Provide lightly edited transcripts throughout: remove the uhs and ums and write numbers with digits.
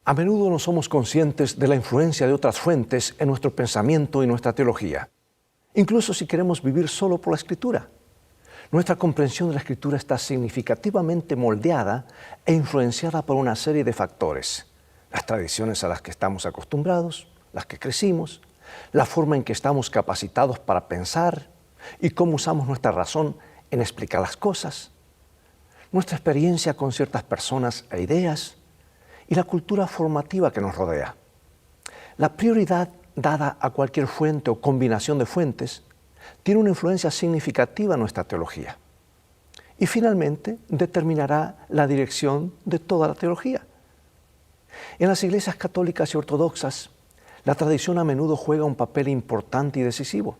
A menudo no somos conscientes de la influencia de otras fuentes en nuestro pensamiento y nuestra teología, incluso si queremos vivir solo por la Escritura. Nuestra comprensión de la Escritura está significativamente moldeada e influenciada por una serie de factores: las tradiciones a las que estamos acostumbrados, las que crecimos, la forma en que estamos capacitados para pensar y cómo usamos nuestra razón en explicar las cosas, nuestra experiencia con ciertas personas e ideas, y la cultura formativa que nos rodea. La prioridad dada a cualquier fuente o combinación de fuentes tiene una influencia significativa en nuestra teología. Y finalmente determinará la dirección de toda la teología. En las iglesias católicas y ortodoxas, la tradición a menudo juega un papel importante y decisivo.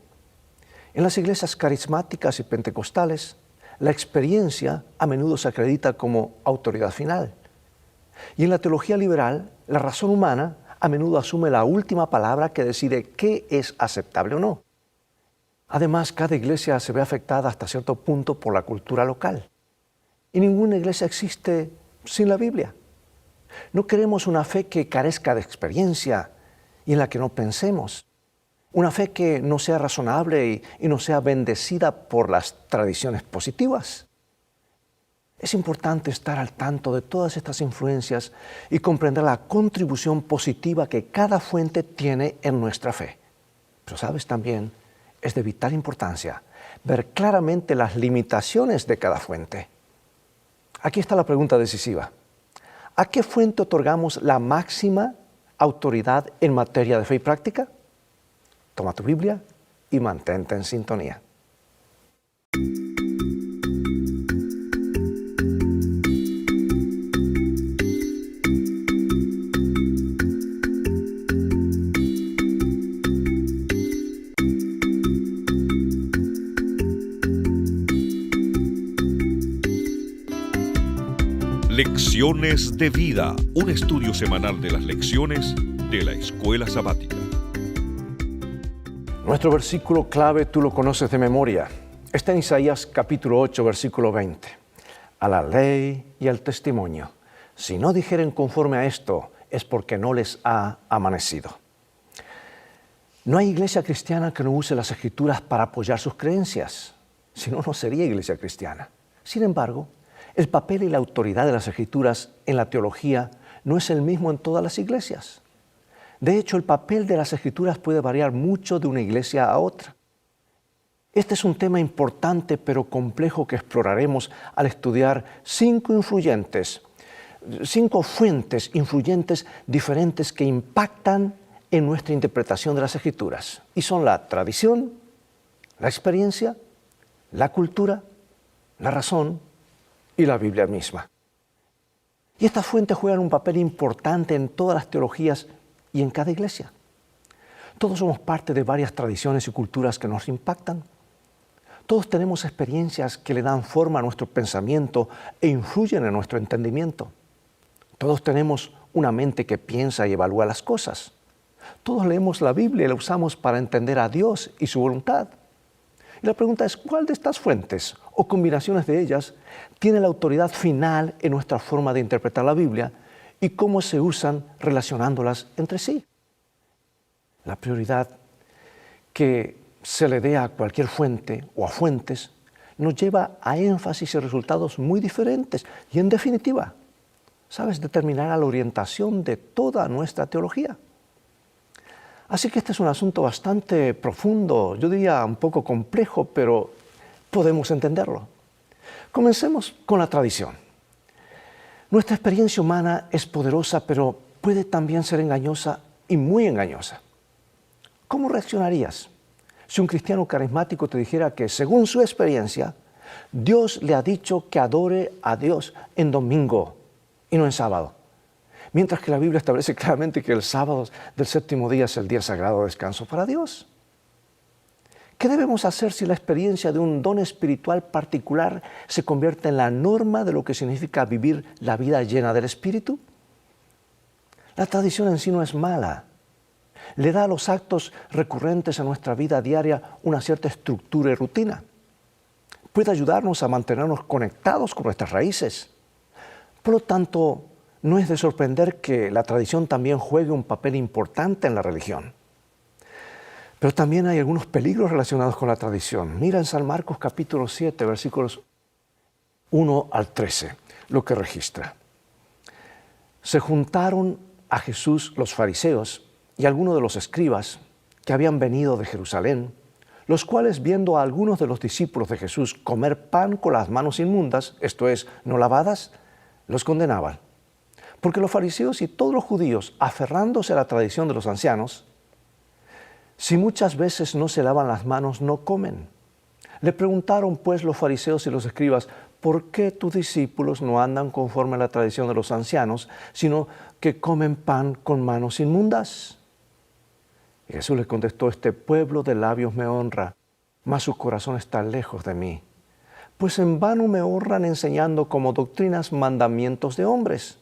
En las iglesias carismáticas y pentecostales, la experiencia a menudo se acredita como autoridad final. Y en la teología liberal, la razón humana a menudo asume la última palabra que decide qué es aceptable o no. Además, cada iglesia se ve afectada hasta cierto punto por la cultura local. Y ninguna iglesia existe sin la Biblia. No queremos una fe que carezca de experiencia y en la que no pensemos. Una fe que no sea razonable y no sea bendecida por las tradiciones positivas. Es importante estar al tanto de todas estas influencias y comprender la contribución positiva que cada fuente tiene en nuestra fe. Pero sabes, también es de vital importancia ver claramente las limitaciones de cada fuente. Aquí está la pregunta decisiva: ¿a qué fuente otorgamos la máxima autoridad en materia de fe y práctica? Toma tu Biblia y mantente en sintonía. Lecciones de Vida, un estudio semanal de las lecciones de la Escuela Sabática. Nuestro versículo clave tú lo conoces de memoria. Está en Isaías capítulo 8, versículo 20. A la ley y al testimonio, si no dijeren conforme a esto, es porque no les ha amanecido. No hay iglesia cristiana que no use las Escrituras para apoyar sus creencias. Si no, no sería iglesia cristiana. Sin embargo, el papel y la autoridad de las Escrituras en la teología no es el mismo en todas las iglesias. De hecho, el papel de las Escrituras puede variar mucho de una iglesia a otra. Este es un tema importante pero complejo que exploraremos al estudiar 5 fuentes influyentes diferentes que impactan en nuestra interpretación de las Escrituras. Y son la tradición, la experiencia, la cultura, la razón y la Biblia misma. Y estas fuentes juegan un papel importante en todas las teologías y en cada iglesia. Todos somos parte de varias tradiciones y culturas que nos impactan. Todos tenemos experiencias que le dan forma a nuestro pensamiento e influyen en nuestro entendimiento. Todos tenemos una mente que piensa y evalúa las cosas. Todos leemos la Biblia y la usamos para entender a Dios y su voluntad. Y la pregunta es, ¿cuál de estas fuentes o combinaciones de ellas tiene la autoridad final en nuestra forma de interpretar la Biblia y cómo se usan relacionándolas entre sí? La prioridad que se le dé a cualquier fuente o a fuentes nos lleva a énfasis y resultados muy diferentes y, en definitiva, determinará la orientación de toda nuestra teología. Así que este es un asunto bastante profundo, yo diría un poco complejo, pero podemos entenderlo. Comencemos con la tradición. Nuestra experiencia humana es poderosa, pero puede también ser engañosa y muy engañosa. ¿Cómo reaccionarías si un cristiano carismático te dijera que, según su experiencia, Dios le ha dicho que adore a Dios en domingo y no en sábado? Mientras que la Biblia establece claramente que el sábado del séptimo día es el día sagrado de descanso para Dios. ¿Qué debemos hacer si la experiencia de un don espiritual particular se convierte en la norma de lo que significa vivir la vida llena del Espíritu? La tradición en sí no es mala. Le da a los actos recurrentes en nuestra vida diaria una cierta estructura y rutina. Puede ayudarnos a mantenernos conectados con nuestras raíces. Por lo tanto, no es de sorprender que la tradición también juegue un papel importante en la religión. Pero también hay algunos peligros relacionados con la tradición. Mira en San Marcos capítulo 7, versículos 1 al 13, lo que registra. Se juntaron a Jesús los fariseos y algunos de los escribas que habían venido de Jerusalén, los cuales, viendo a algunos de los discípulos de Jesús comer pan con las manos inmundas, esto es, no lavadas, los condenaban. Porque los fariseos y todos los judíos, aferrándose a la tradición de los ancianos, si muchas veces no se lavan las manos, no comen. Le preguntaron pues los fariseos y los escribas, ¿por qué tus discípulos no andan conforme a la tradición de los ancianos, sino que comen pan con manos inmundas? Y Jesús les contestó, este pueblo de labios me honra, mas su corazón está lejos de mí. Pues en vano me honran enseñando como doctrinas mandamientos de hombres,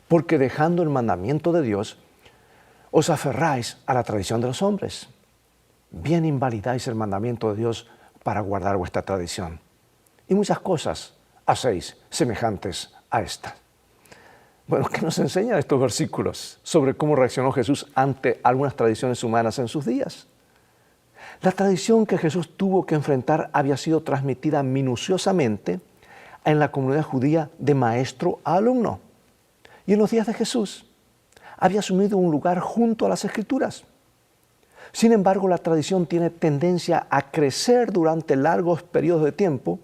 porque dejando el mandamiento de Dios, os aferráis a la tradición de los hombres. Bien invalidáis el mandamiento de Dios para guardar vuestra tradición. Y muchas cosas hacéis semejantes a esta. Bueno, ¿qué nos enseñan estos versículos sobre cómo reaccionó Jesús ante algunas tradiciones humanas en sus días? La tradición que Jesús tuvo que enfrentar había sido transmitida minuciosamente en la comunidad judía de maestro a alumno. Y en los días de Jesús había asumido un lugar junto a las Escrituras. Sin embargo, la tradición tiene tendencia a crecer durante largos periodos de tiempo,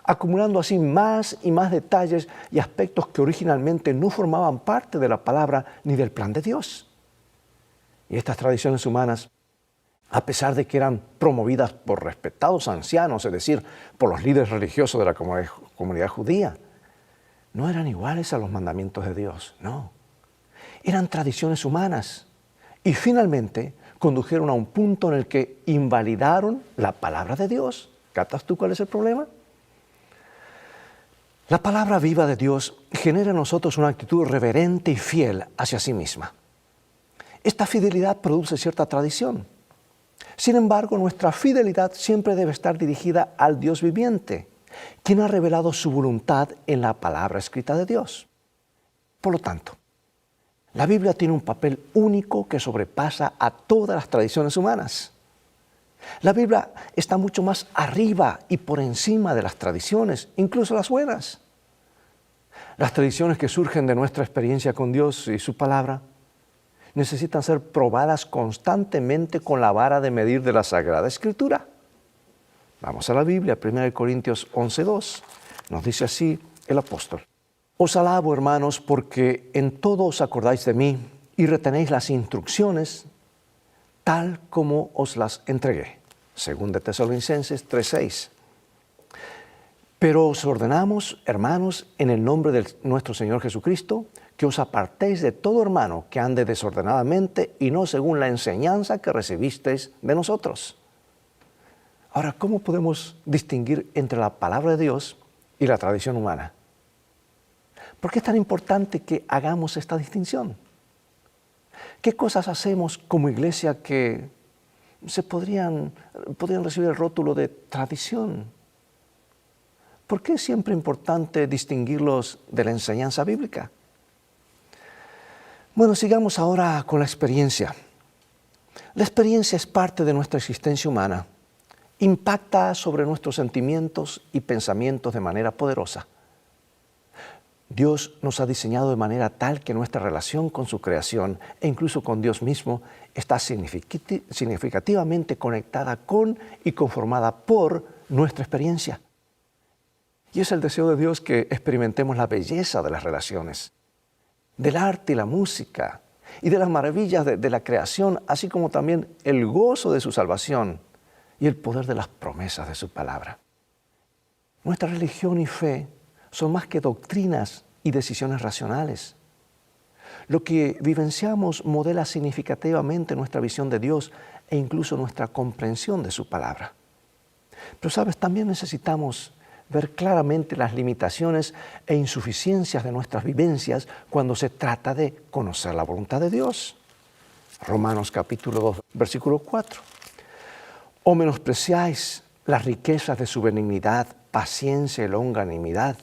acumulando así más y más detalles y aspectos que originalmente no formaban parte de la palabra ni del plan de Dios. Y estas tradiciones humanas, a pesar de que eran promovidas por respetados ancianos, es decir, por los líderes religiosos de la comunidad judía, no eran iguales a los mandamientos de Dios, no. Eran tradiciones humanas y finalmente condujeron a un punto en el que invalidaron la palabra de Dios. ¿Captas tú cuál es el problema? La palabra viva de Dios genera en nosotros una actitud reverente y fiel hacia sí misma. Esta fidelidad produce cierta tradición. Sin embargo, nuestra fidelidad siempre debe estar dirigida al Dios viviente, quien ha revelado su voluntad en la palabra escrita de Dios. Por lo tanto, la Biblia tiene un papel único que sobrepasa a todas las tradiciones humanas. La Biblia está mucho más arriba y por encima de las tradiciones, incluso las buenas. Las tradiciones que surgen de nuestra experiencia con Dios y su palabra necesitan ser probadas constantemente con la vara de medir de la Sagrada Escritura. Vamos a la Biblia, 1 Corintios 11:2. Nos dice así el apóstol. Os alabo, hermanos, porque en todo os acordáis de mí y retenéis las instrucciones tal como os las entregué. 2 Tesalonicenses 3:6. Pero os ordenamos, hermanos, en el nombre de nuestro Señor Jesucristo, que os apartéis de todo hermano que ande desordenadamente y no según la enseñanza que recibisteis de nosotros. Ahora, ¿cómo podemos distinguir entre la palabra de Dios y la tradición humana? ¿Por qué es tan importante que hagamos esta distinción? ¿Qué cosas hacemos como iglesia que podrían recibir el rótulo de tradición? ¿Por qué es siempre importante distinguirlos de la enseñanza bíblica? Bueno, sigamos ahora con la experiencia. La experiencia es parte de nuestra existencia humana. Impacta sobre nuestros sentimientos y pensamientos de manera poderosa. Dios nos ha diseñado de manera tal que nuestra relación con su creación e incluso con Dios mismo está significativamente conectada con y conformada por nuestra experiencia. Y es el deseo de Dios que experimentemos la belleza de las relaciones, del arte y la música y de las maravillas de la creación, así como también el gozo de su salvación y el poder de las promesas de su palabra. Nuestra religión y fe son más que doctrinas y decisiones racionales. Lo que vivenciamos modela significativamente nuestra visión de Dios e incluso nuestra comprensión de su palabra. Pero, ¿sabes? También necesitamos ver claramente las limitaciones e insuficiencias de nuestras vivencias cuando se trata de conocer la voluntad de Dios. Romanos capítulo 2, versículo 4. ¿O menospreciáis las riquezas de su benignidad, paciencia y longanimidad,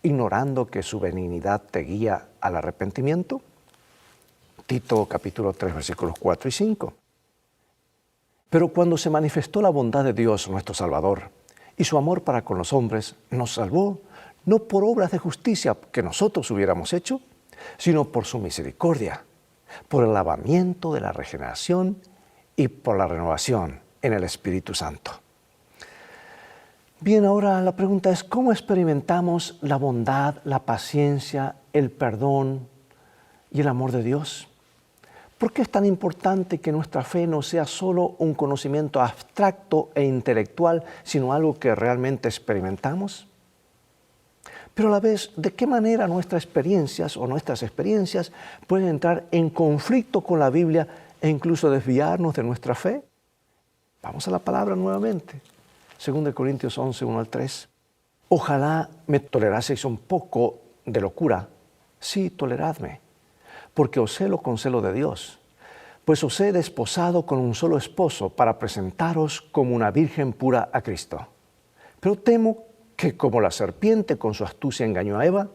ignorando que su benignidad te guía al arrepentimiento? Tito capítulo 3, versículos 4 y 5. Pero cuando se manifestó la bondad de Dios, nuestro Salvador, y su amor para con los hombres, nos salvó, no por obras de justicia que nosotros hubiéramos hecho, sino por su misericordia, por el lavamiento de la regeneración y por la renovación en el Espíritu Santo. Bien, ahora la pregunta es, ¿cómo experimentamos la bondad, la paciencia, el perdón y el amor de Dios? ¿Por qué es tan importante que nuestra fe no sea solo un conocimiento abstracto e intelectual, sino algo que realmente experimentamos? Pero a la vez, ¿de qué manera nuestras experiencias pueden entrar en conflicto con la Biblia e incluso desviarnos de nuestra fe? Vamos a la palabra nuevamente. 2 Corintios 11, 1 al 3. Ojalá me toleraseis un poco de locura. Sí, toleradme, porque os celo con celo de Dios. Pues os he desposado con un solo esposo para presentaros como una virgen pura a Cristo. Pero temo que como la serpiente con su astucia engañó a Eva,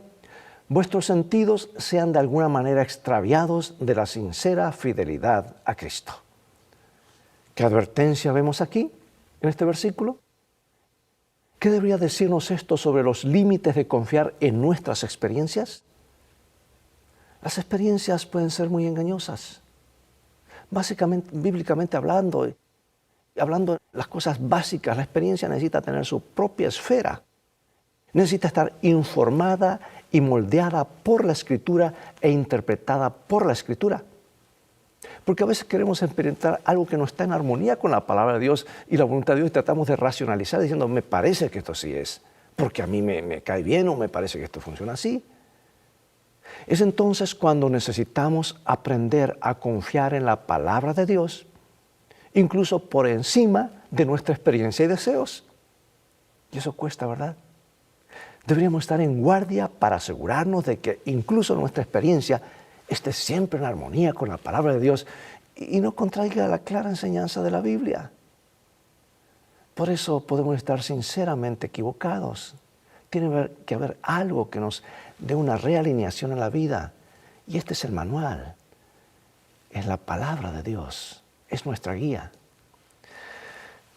vuestros sentidos sean de alguna manera extraviados de la sincera fidelidad a Cristo. ¿Qué advertencia vemos aquí, en este versículo? ¿Qué debería decirnos esto sobre los límites de confiar en nuestras experiencias? Las experiencias pueden ser muy engañosas. Básicamente, bíblicamente hablando las cosas básicas, la experiencia necesita tener su propia esfera. Necesita estar informada y moldeada por la Escritura e interpretada por la Escritura. Porque a veces queremos experimentar algo que no está en armonía con la palabra de Dios y la voluntad de Dios y tratamos de racionalizar diciendo, me parece que esto sí es, porque a mí me cae bien o me parece que esto funciona así. Es entonces cuando necesitamos aprender a confiar en la palabra de Dios, incluso por encima de nuestra experiencia y deseos. Y eso cuesta, ¿verdad? Deberíamos estar en guardia para asegurarnos de que incluso nuestra experiencia esté siempre en armonía con la palabra de Dios y no contraiga la clara enseñanza de la Biblia. Por eso podemos estar sinceramente equivocados. Tiene que haber algo que nos dé una realineación en la vida. Y este es el manual. Es la palabra de Dios. Es nuestra guía.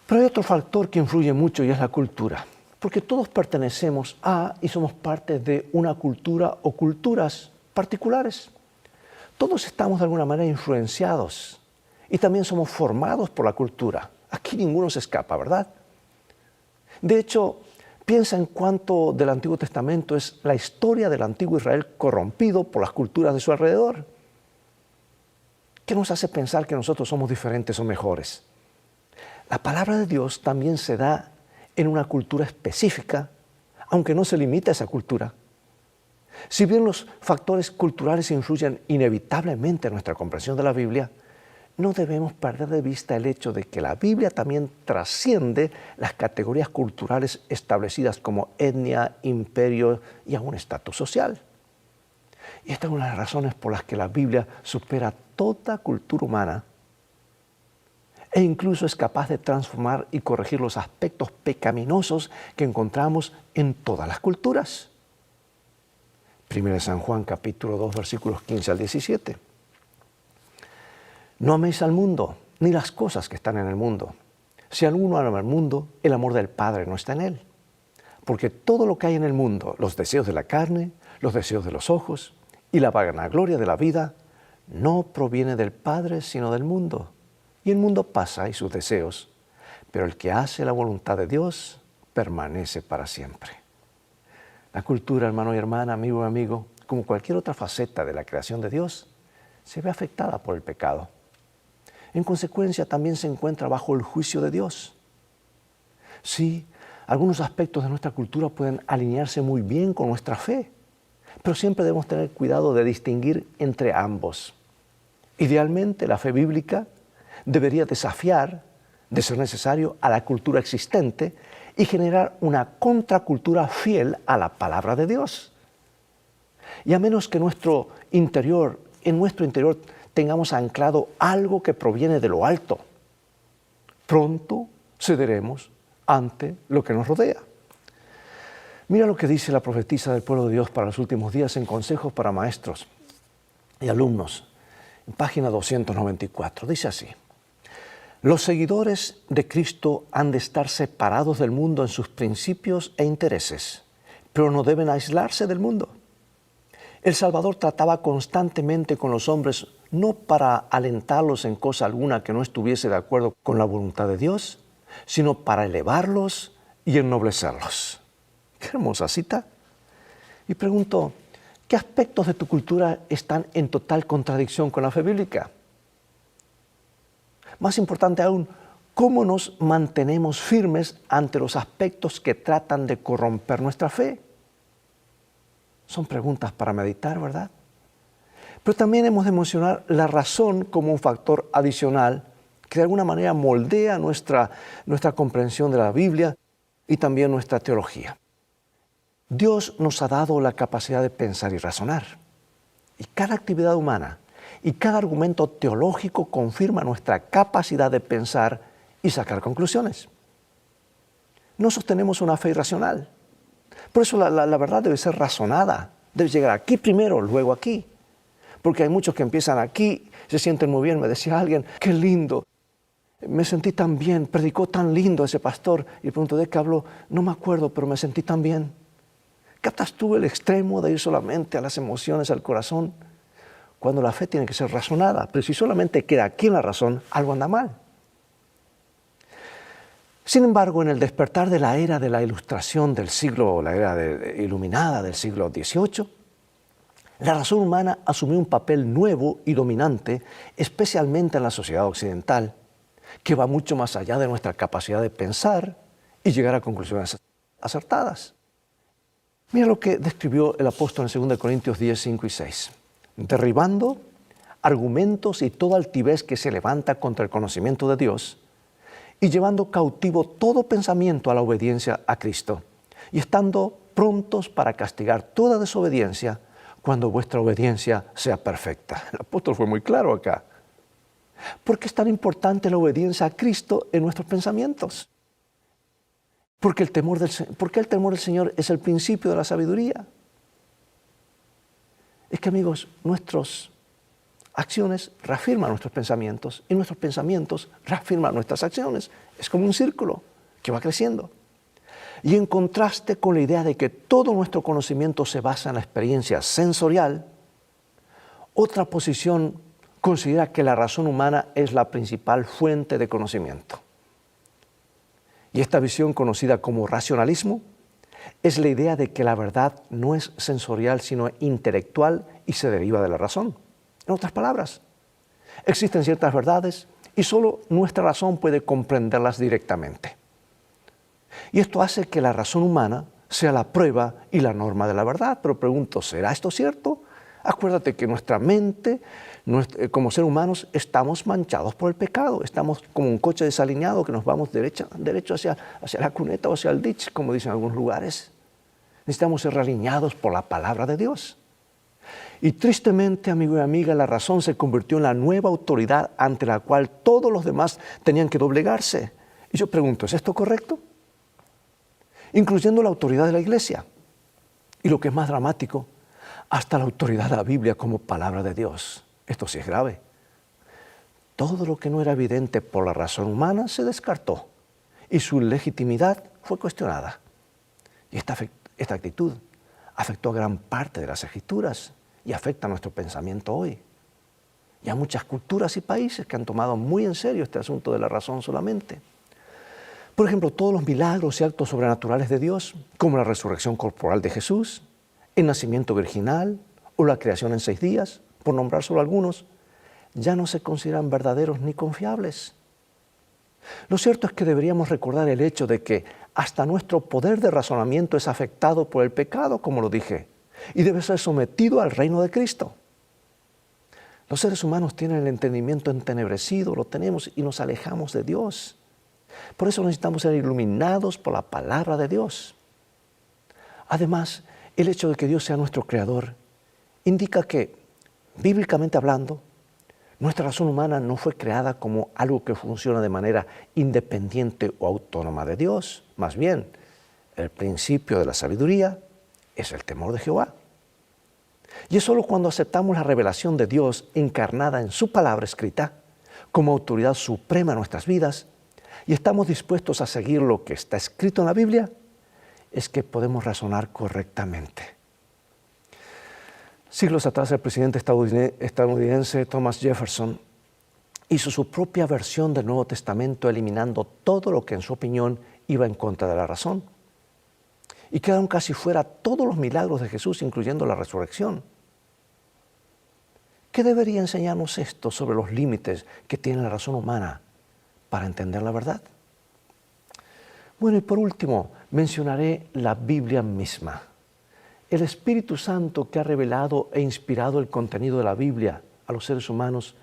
Pero hay otro factor que influye mucho y es la cultura. Porque todos pertenecemos a y somos parte de una cultura o culturas particulares. Todos estamos de alguna manera influenciados y también somos formados por la cultura. Aquí ninguno se escapa, ¿verdad? De hecho, piensa en cuánto del Antiguo Testamento es la historia del antiguo Israel corrompido por las culturas de su alrededor. ¿Qué nos hace pensar que nosotros somos diferentes o mejores? La palabra de Dios también se da en una cultura específica, aunque no se limita a esa cultura. Si bien los factores culturales influyen inevitablemente en nuestra comprensión de la Biblia, no debemos perder de vista el hecho de que la Biblia también trasciende las categorías culturales establecidas como etnia, imperio y aún estatus social. Y esta es una de las razones por las que la Biblia supera toda cultura humana e incluso es capaz de transformar y corregir los aspectos pecaminosos que encontramos en todas las culturas. 1 San Juan capítulo 2 versículos 15 al 17. No améis al mundo, ni las cosas que están en el mundo. Si alguno ama al mundo, el amor del Padre no está en él. Porque todo lo que hay en el mundo, los deseos de la carne, los deseos de los ojos y la vanagloria de la vida, no proviene del Padre, sino del mundo. Y el mundo pasa y sus deseos, pero el que hace la voluntad de Dios permanece para siempre. La cultura, hermano y hermana, amigo y amigo, como cualquier otra faceta de la creación de Dios, se ve afectada por el pecado. En consecuencia, también se encuentra bajo el juicio de Dios. Sí, algunos aspectos de nuestra cultura pueden alinearse muy bien con nuestra fe, pero siempre debemos tener cuidado de distinguir entre ambos. Idealmente, la fe bíblica debería desafiar, de ser necesario, a la cultura existente y generar una contracultura fiel a la palabra de Dios. Y a menos que en nuestro interior tengamos anclado algo que proviene de lo alto, pronto cederemos ante lo que nos rodea. Mira lo que dice la profetisa del pueblo de Dios para los últimos días en Consejos para Maestros y Alumnos, en página 294. Dice así: los seguidores de Cristo han de estar separados del mundo en sus principios e intereses, pero no deben aislarse del mundo. El Salvador trataba constantemente con los hombres no para alentarlos en cosa alguna que no estuviese de acuerdo con la voluntad de Dios, sino para elevarlos y ennoblecerlos. Qué hermosa cita. Y pregunto, ¿qué aspectos de tu cultura están en total contradicción con la fe bíblica? Más importante aún, ¿cómo nos mantenemos firmes ante los aspectos que tratan de corromper nuestra fe? Son preguntas para meditar, ¿verdad? Pero también hemos de mencionar la razón como un factor adicional que de alguna manera moldea nuestra comprensión de la Biblia y también nuestra teología. Dios nos ha dado la capacidad de pensar y razonar. Y cada actividad humana y cada argumento teológico confirma nuestra capacidad de pensar y sacar conclusiones. No sostenemos una fe irracional. Por eso la verdad debe ser razonada. Debe llegar aquí primero, luego aquí. Porque hay muchos que empiezan aquí, se sienten muy bien. Me decía alguien, qué lindo, me sentí tan bien, predicó tan lindo ese pastor. Y pregunto, ¿de qué habló? No me acuerdo, pero me sentí tan bien. ¿Captas tú el extremo de ir solamente a las emociones, al corazón? Cuando la fe tiene que ser razonada. Pero si solamente queda aquí en la razón, algo anda mal. Sin embargo, en el despertar de la era de la Ilustración del siglo, la era iluminada del siglo XVIII, la razón humana asumió un papel nuevo y dominante, especialmente en la sociedad occidental, que va mucho más allá de nuestra capacidad de pensar y llegar a conclusiones acertadas. Mira lo que describió el apóstol en 2 Corintios 10, 5 y 6. Derribando argumentos y toda altivez que se levanta contra el conocimiento de Dios, y llevando cautivo todo pensamiento a la obediencia a Cristo, y estando prontos para castigar toda desobediencia cuando vuestra obediencia sea perfecta. El apóstol fue muy claro acá. ¿Por qué es tan importante la obediencia a Cristo en nuestros pensamientos? Porque el temor del Señor es el principio de la sabiduría. Es que, amigos, nuestras acciones reafirman nuestros pensamientos y nuestros pensamientos reafirman nuestras acciones. Es como un círculo que va creciendo. Y en contraste con la idea de que todo nuestro conocimiento se basa en la experiencia sensorial, otra posición considera que la razón humana es la principal fuente de conocimiento. Y esta visión, conocida como racionalismo, es la idea de que la verdad no es sensorial, sino intelectual y se deriva de la razón. En otras palabras, existen ciertas verdades y solo nuestra razón puede comprenderlas directamente. Y esto hace que la razón humana sea la prueba y la norma de la verdad. Pero pregunto, ¿será esto cierto? Acuérdate que nuestra mente, como seres humanos, estamos manchados por el pecado. Estamos como un coche desalineado que nos vamos derecho hacia la cuneta o hacia el ditch, como dicen en algunos lugares. Necesitamos ser realineados por la palabra de Dios. Y tristemente, amigo y amiga, la razón se convirtió en la nueva autoridad ante la cual todos los demás tenían que doblegarse. Y yo pregunto, ¿es esto correcto? Incluyendo la autoridad de la iglesia. Y lo que es más dramático, hasta la autoridad de la Biblia como palabra de Dios. Esto sí es grave. Todo lo que no era evidente por la razón humana se descartó y su legitimidad fue cuestionada. Y esta actitud afectó a gran parte de las Escrituras y afecta a nuestro pensamiento hoy. Y a muchas culturas y países que han tomado muy en serio este asunto de la razón solamente. Por ejemplo, todos los milagros y actos sobrenaturales de Dios, como la resurrección corporal de Jesús, el nacimiento virginal o la creación en 6 días, por nombrar solo algunos, ya no se consideran verdaderos ni confiables. Lo cierto es que deberíamos recordar el hecho de que hasta nuestro poder de razonamiento es afectado por el pecado, como lo dije, y debe ser sometido al reino de Cristo. Los seres humanos tienen el entendimiento entenebrecido, lo tenemos y nos alejamos de Dios. Por eso necesitamos ser iluminados por la palabra de Dios. Además, el hecho de que Dios sea nuestro creador indica que, bíblicamente hablando, nuestra razón humana no fue creada como algo que funciona de manera independiente o autónoma de Dios. Más bien, El principio de la sabiduría es el temor de Jehová. Y es solo cuando aceptamos la revelación de Dios encarnada en su palabra escrita como autoridad suprema en nuestras vidas y estamos dispuestos a seguir lo que está escrito en la Biblia, es que podemos razonar correctamente. Siglos atrás, el presidente estadounidense Thomas Jefferson hizo su propia versión del Nuevo Testamento, eliminando todo lo que en su opinión iba en contra de la razón. Y quedaron casi fuera todos los milagros de Jesús, incluyendo la resurrección. ¿Qué debería enseñarnos esto sobre los límites que tiene la razón humana para entender la verdad? Bueno, y por último, mencionaré la Biblia misma. El Espíritu Santo que ha revelado e inspirado el contenido de la Biblia a los seres humanos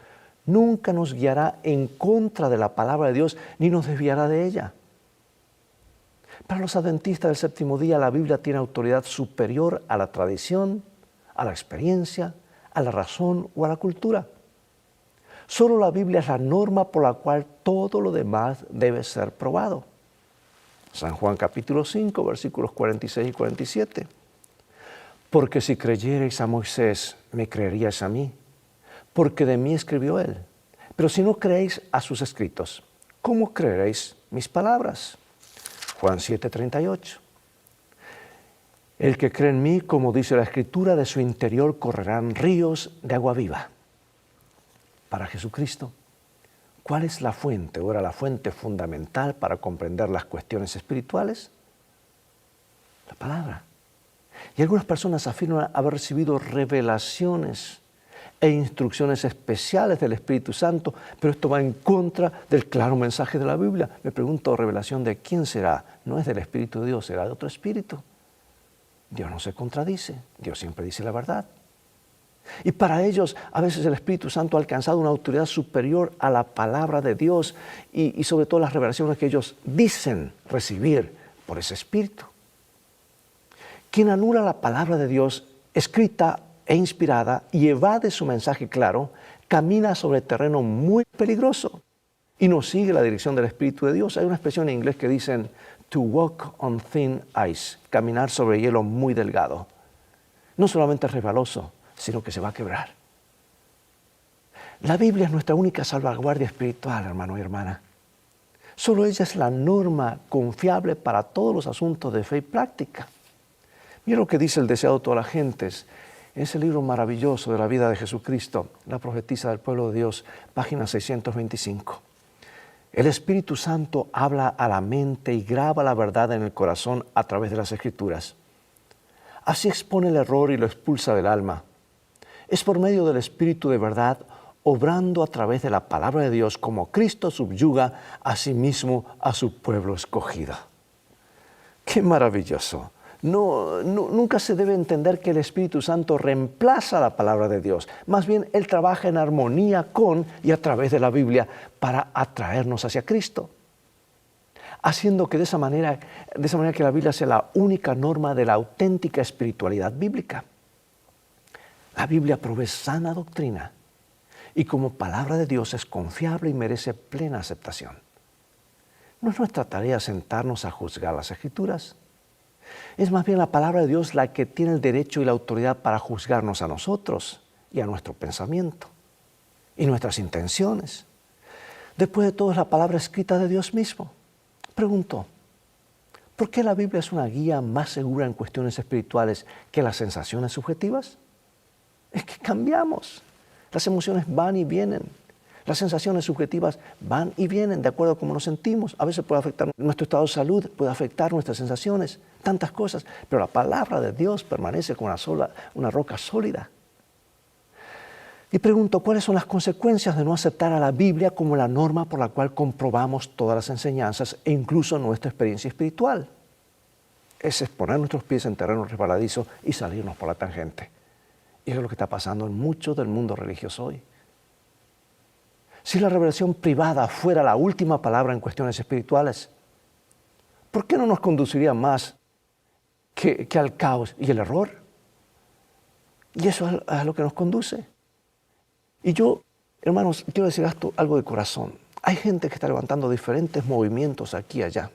nunca nos guiará en contra de la palabra de Dios ni nos desviará de ella. Para los adventistas del séptimo día, la Biblia tiene autoridad superior a la tradición, a la experiencia, a la razón o a la cultura. Solo la Biblia es la norma por la cual todo lo demás debe ser probado. San Juan capítulo 5, versículos 46 y 47. Porque si creyereis a Moisés, me creeríais a mí, porque de mí escribió él. Pero si no creéis a sus escritos, ¿cómo creeréis mis palabras? Juan 7:38. El que cree en mí, como dice la Escritura, de su interior correrán ríos de agua viva. Para Jesucristo, ¿cuál es la fuente, o era la fuente fundamental para comprender las cuestiones espirituales? La palabra. Y algunas personas afirman haber recibido revelaciones e instrucciones especiales del Espíritu Santo, pero esto va en contra del claro mensaje de la Biblia. Me pregunto, ¿revelación de quién será? No es del Espíritu de Dios, será de otro espíritu. Dios no se contradice, Dios siempre dice la verdad. Y para ellos, a veces el Espíritu Santo ha alcanzado una autoridad superior a la palabra de Dios y sobre todo las revelaciones que ellos dicen recibir por ese Espíritu. Quien anula la palabra de Dios escrita e inspirada y evade su mensaje claro, camina sobre terreno muy peligroso y no sigue la dirección del Espíritu de Dios. Hay una expresión en inglés que dicen to walk on thin ice, caminar sobre hielo muy delgado. No solamente es resbaloso, sino que se va a quebrar. La Biblia es nuestra única salvaguardia espiritual, hermano y hermana. Solo ella es la norma confiable para todos los asuntos de fe y práctica. Mira lo que dice el deseado de todas las gentes. En ese libro maravilloso de la vida de Jesucristo, la profetisa del pueblo de Dios, página 625. El Espíritu Santo habla a la mente y graba la verdad en el corazón a través de las Escrituras. Así expone el error y lo expulsa del alma. Es por medio del Espíritu de verdad, obrando a través de la palabra de Dios, como Cristo subyuga a sí mismo a su pueblo escogido. ¡Qué maravilloso! Nunca se debe entender que el Espíritu Santo reemplaza la palabra de Dios. Más bien, Él trabaja en armonía con y a través de la Biblia para atraernos hacia Cristo. Haciendo que de esa manera que la Biblia sea la única norma de la auténtica espiritualidad bíblica. La Biblia provee sana doctrina y como palabra de Dios es confiable y merece plena aceptación. No es nuestra tarea sentarnos a juzgar las Escrituras. Es más bien la palabra de Dios la que tiene el derecho y la autoridad para juzgarnos a nosotros y a nuestro pensamiento y nuestras intenciones. Después de todo es la palabra escrita de Dios mismo. Pregunto, ¿por qué la Biblia es una guía más segura en cuestiones espirituales que las sensaciones subjetivas? Es que cambiamos. Las emociones van y vienen. Las sensaciones subjetivas van y vienen de acuerdo a cómo nos sentimos. A veces puede afectar nuestro estado de salud, puede afectar nuestras sensaciones, tantas cosas. Pero la palabra de Dios permanece como una roca sólida. Y pregunto, ¿cuáles son las consecuencias de no aceptar a la Biblia como la norma por la cual comprobamos todas las enseñanzas e incluso nuestra experiencia espiritual? Es poner nuestros pies en terreno resbaladizo y salirnos por la tangente. Y eso es lo que está pasando en mucho del mundo religioso hoy. Si la revelación privada fuera la última palabra en cuestiones espirituales, ¿por qué no nos conduciría más que al caos y el error? Y eso es a lo que nos conduce. Y yo, hermanos, quiero decir algo de corazón. Hay gente que está levantando diferentes movimientos aquí y allá.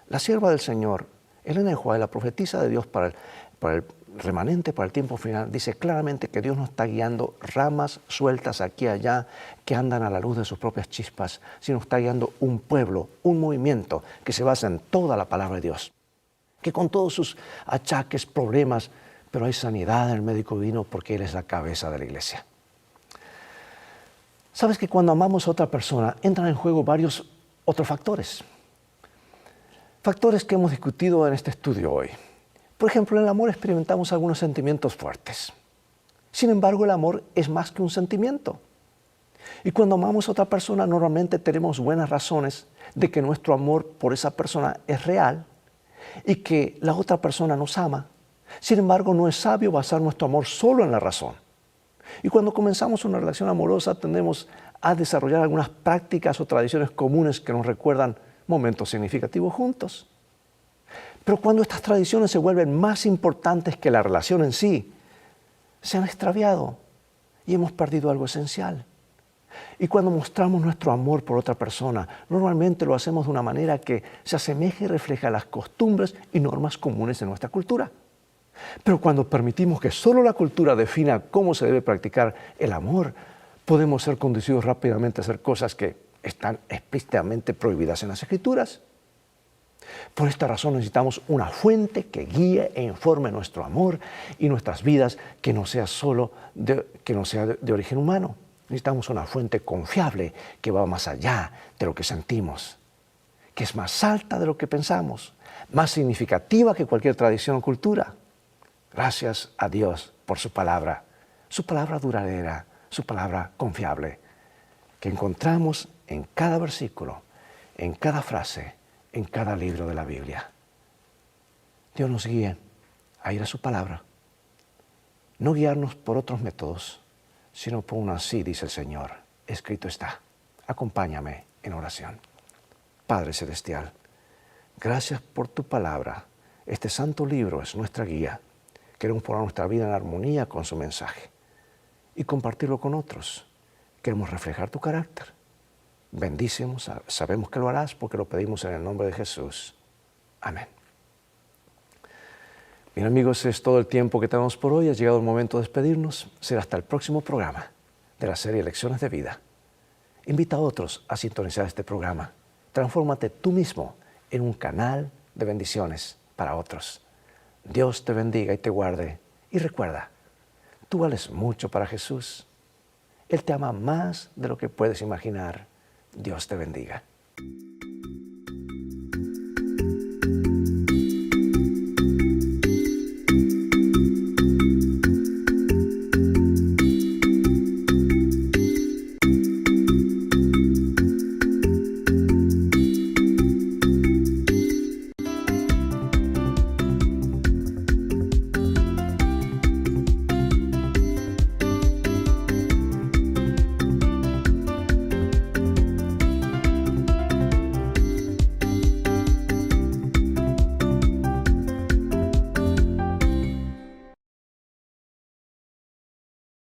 La sierva del Señor Elena de White, la profetisa de Dios para el remanente, para el tiempo final, dice claramente que Dios no está guiando ramas sueltas aquí y allá que andan a la luz de sus propias chispas, sino está guiando un pueblo, un movimiento que se basa en toda la palabra de Dios, que con todos sus achaques, problemas, pero hay sanidad en el médico divino porque Él es la cabeza de la iglesia. Sabes que cuando amamos a otra persona entran en juego varios otros factores. Factores que hemos discutido en este estudio hoy. Por ejemplo, en el amor experimentamos algunos sentimientos fuertes. Sin embargo, el amor es más que un sentimiento. Y cuando amamos a otra persona, normalmente tenemos buenas razones de que nuestro amor por esa persona es real y que la otra persona nos ama. Sin embargo, no es sabio basar nuestro amor solo en la razón. Y cuando comenzamos una relación amorosa, tendemos a desarrollar algunas prácticas o tradiciones comunes que nos recuerdan momentos significativos juntos. Pero cuando estas tradiciones se vuelven más importantes que la relación en sí, se han extraviado y hemos perdido algo esencial. Y cuando mostramos nuestro amor por otra persona, normalmente lo hacemos de una manera que se asemeje y refleja las costumbres y normas comunes de nuestra cultura. Pero cuando permitimos que solo la cultura defina cómo se debe practicar el amor, podemos ser conducidos rápidamente a hacer cosas que están explícitamente prohibidas en las Escrituras. Por esta razón necesitamos una fuente que guíe e informe nuestro amor y nuestras vidas que no sea de origen humano. Necesitamos una fuente confiable que va más allá de lo que sentimos, que es más alta de lo que pensamos, más significativa que cualquier tradición o cultura. Gracias a Dios por su palabra duradera, su palabra confiable, que encontramos en cada versículo, en cada frase, en cada libro de la Biblia. Dios nos guíe a ir a su palabra. No guiarnos por otros métodos, sino por uno así, dice el Señor. Escrito está. Acompáñame en oración. Padre Celestial, gracias por tu palabra. Este santo libro es nuestra guía. Queremos poner nuestra vida en armonía con su mensaje y compartirlo con otros. Queremos reflejar tu carácter. Bendícenos, sabemos que lo harás porque lo pedimos en el nombre de Jesús. Amén. Bien amigos, es todo el tiempo que tenemos por hoy. Ha llegado el momento de despedirnos. Será hasta el próximo programa de la serie Lecciones de Vida. Invita a otros a sintonizar este programa. Transfórmate tú mismo en un canal de bendiciones para otros. Dios te bendiga y te guarde. Y recuerda, tú vales mucho para Jesús. Él te ama más de lo que puedes imaginar. Dios te bendiga.